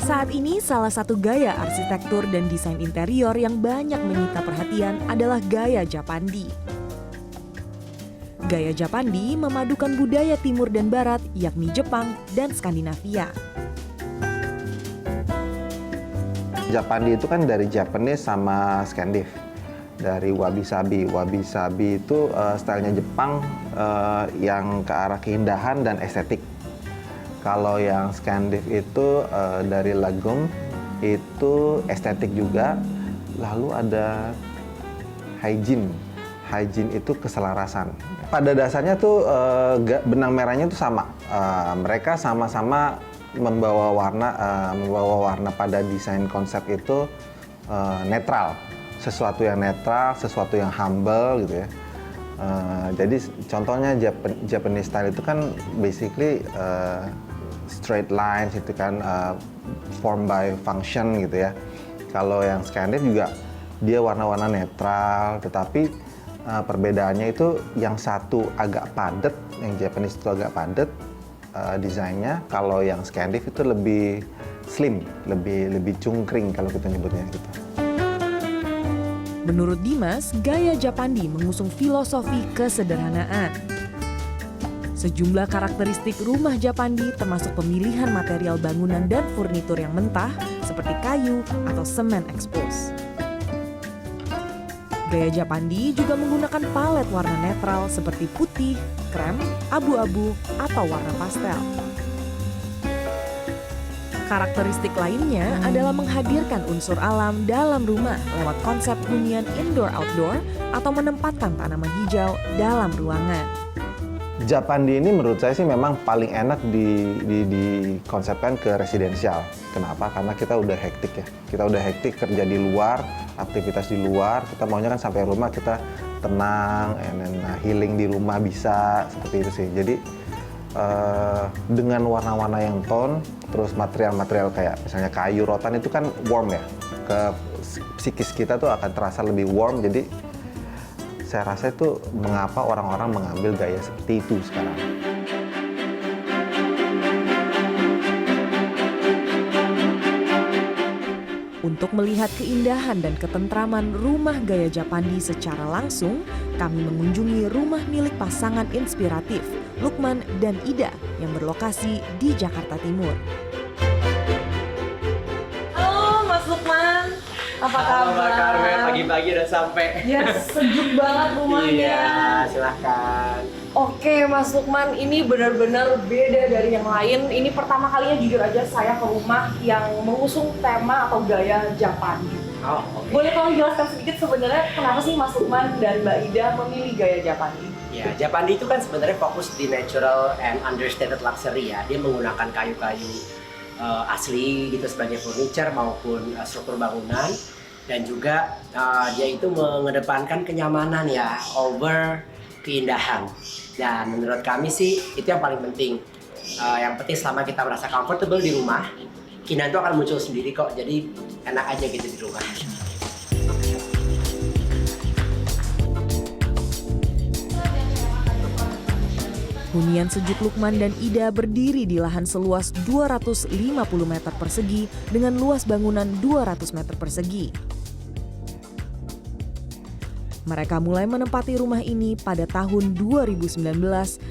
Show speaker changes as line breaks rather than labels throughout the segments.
Saat ini salah satu gaya arsitektur dan desain interior yang banyak menyita perhatian adalah gaya Japandi. Gaya Japandi memadukan budaya timur dan barat yakni Jepang dan Skandinavia.
Japandi itu kan dari Japanese sama Skandiv, dari wabi-sabi. Wabi-sabi itu stylenya Jepang yang ke arah keindahan dan estetik. Kalau yang Skandiv itu dari Lagum, itu estetik juga. Lalu ada hygiene. Hygiene itu keselarasan. Pada dasarnya tuh benang merahnya tuh sama. Mereka sama-sama membawa warna pada desain konsep itu netral, sesuatu yang netral, sesuatu yang humble gitu ya. Jadi contohnya Japanese style itu kan basically straight lines itu kan, form by function gitu ya. Kalau yang Scandinavian juga dia warna-warna netral, tetapi perbedaannya itu yang satu agak padat, yang Japanese itu agak padat desainnya. Kalau yang Skandiv itu lebih slim, lebih cungkring kalau kita nyebutnya gitu.
Menurut Dimas, gaya Japandi mengusung filosofi kesederhanaan. Sejumlah karakteristik rumah Japandi termasuk pemilihan material bangunan dan furnitur yang mentah seperti kayu atau semen ekspos. Gaya Japandi juga menggunakan palet warna netral seperti putih, krem, abu-abu, atau warna pastel. Karakteristik lainnya adalah menghadirkan unsur alam dalam rumah lewat konsep hunian indoor-outdoor atau menempatkan tanaman hijau dalam ruangan.
Japandi ini menurut saya sih memang paling enak dikonsepkan ke residensial. Kenapa? Karena kita udah hektik ya. Kita udah hektik kerja di luar, aktivitas di luar. Kita maunya kan sampai rumah kita tenang, and then healing di rumah bisa, seperti itu sih. Jadi dengan warna-warna yang tone, terus material-material kayak misalnya kayu rotan itu kan warm ya. Ke psikis kita tuh akan terasa lebih warm, jadi saya rasa itu mengapa orang-orang mengambil gaya seperti itu sekarang.
Untuk melihat keindahan dan ketentraman rumah gaya Japandi secara langsung, kami mengunjungi rumah milik pasangan inspiratif, Lukman dan Ida, yang berlokasi di Jakarta Timur.
Halo Mas Lukman, apa kabar?
Carmen, pagi-pagi udah sampai.
Ya, sejuk banget rumahnya.
Iya, silahkan.
Oke Mas Lukman, ini benar-benar beda dari yang lain. Ini pertama kalinya jujur aja saya ke rumah yang mengusung tema atau gaya Japandi.
Oh, oke.
Boleh tolong jelaskan sedikit sebenarnya kenapa sih Mas Lukman dan Mbak Ida memilih gaya Japandi?
Ya, Japandi itu kan sebenarnya fokus di natural and understated luxury ya. Dia menggunakan kayu-kayu asli gitu sebagai furniture maupun struktur bangunan, dan juga dia itu mengedepankan kenyamanan ya over keindahan. Dan menurut kami sih itu yang paling penting. Yang penting selama kita merasa comfortable di rumah, keindahan itu akan muncul sendiri kok. Jadi enak aja gitu di rumah.
Hunian sejuk Lukman dan Ida berdiri di lahan seluas 250 meter persegi dengan luas bangunan 200 meter persegi. Mereka mulai menempati rumah ini pada tahun 2019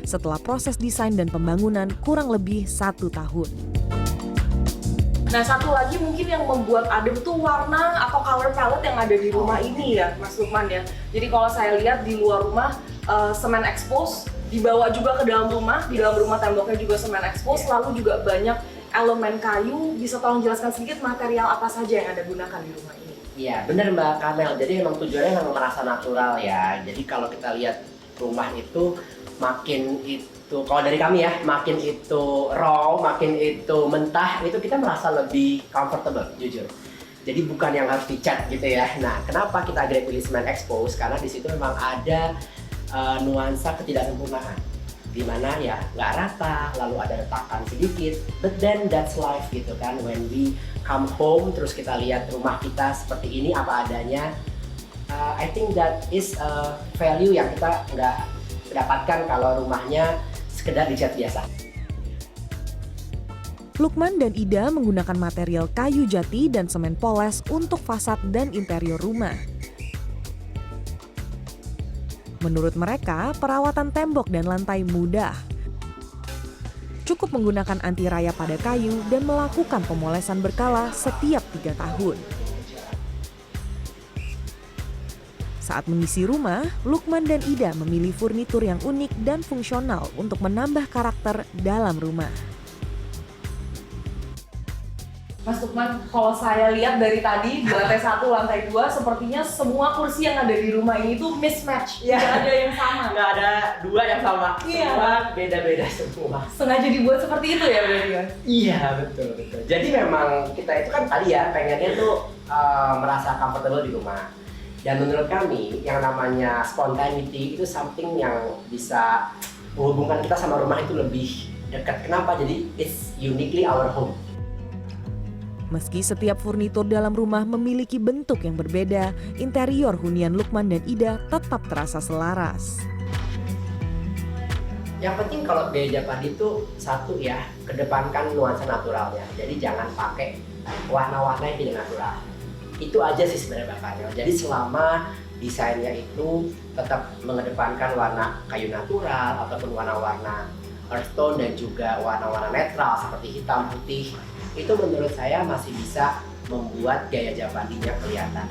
setelah proses desain dan pembangunan kurang lebih 1 tahun.
Nah, satu lagi mungkin yang membuat adem itu warna atau color palette yang ada di rumah ini ya, Mas Lukman ya. Jadi kalau saya lihat di luar rumah semen expose, dibawa juga ke dalam rumah, di dalam rumah temboknya juga semen expose, lalu juga banyak elemen kayu. Bisa tolong jelaskan sedikit material apa saja yang Anda gunakan di rumah ini?
Iya, benar Mbak Kamel. Jadi emang tujuannya memang merasa natural ya. Jadi kalau kita lihat rumah itu makin itu, kalau dari kami ya, makin itu raw, makin itu mentah, itu kita merasa lebih comfortable, jujur. Jadi bukan yang harus dicat gitu ya. Nah, kenapa kita akhirnya pilih semen expose? Karena di situ memang ada nuansa ketidaksempurnaan, di mana ya nggak rata, lalu ada retakan sedikit. But then that's life gitu kan. When we come home, terus kita lihat rumah kita seperti ini apa adanya. I think that is a value yang kita nggak dapatkan kalau rumahnya sekedar dicat biasa.
Lukman dan Ida menggunakan material kayu jati dan semen poles untuk fasad dan interior rumah. Menurut mereka, perawatan tembok dan lantai mudah. Cukup menggunakan anti raya pada kayu dan melakukan pemolesan berkala setiap 3 tahun. Saat mengisi rumah, Lukman dan Ida memilih furnitur yang unik dan fungsional untuk menambah karakter dalam rumah.
Mas Lukman, kalau saya lihat dari tadi di lantai 1, lantai 2, sepertinya semua kursi yang ada di rumah ini tuh mismatch,
Iya.
tidak ada yang sama.
Nggak ada dua yang sama,
Iya.
semua beda-beda semua.
Sengaja dibuat seperti itu ya berarti ya?
Iya, betul. Jadi memang kita itu kan tadi ya pengennya tuh merasa comfortable di rumah. Dan menurut kami yang namanya spontaneity itu something yang bisa menghubungkan kita sama rumah itu lebih dekat. Kenapa? Jadi it's uniquely our home.
Meski setiap furnitur dalam rumah memiliki bentuk yang berbeda, interior hunian Lukman dan Ida tetap terasa selaras.
Yang penting kalau gaya Japandi itu satu ya, kedepankan nuansa naturalnya. Jadi jangan pakai warna-warna yang tidak natural. Itu aja sih sebenarnya Bang Karel. Jadi selama desainnya itu tetap mengedepankan warna kayu natural ataupun warna-warna earth tone dan juga warna-warna netral seperti hitam, putih, itu menurut saya masih bisa membuat gaya Japandinya kelihatan.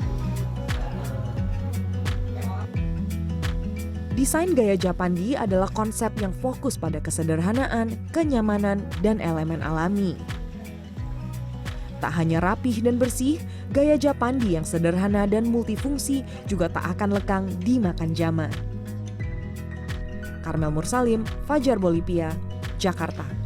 Desain gaya Japandi adalah konsep yang fokus pada kesederhanaan, kenyamanan, dan elemen alami. Tak hanya rapih dan bersih, gaya Japandi yang sederhana dan multifungsi juga tak akan lekang dimakan zaman. Karmel Mursalim, Fajar Bolivia, Jakarta.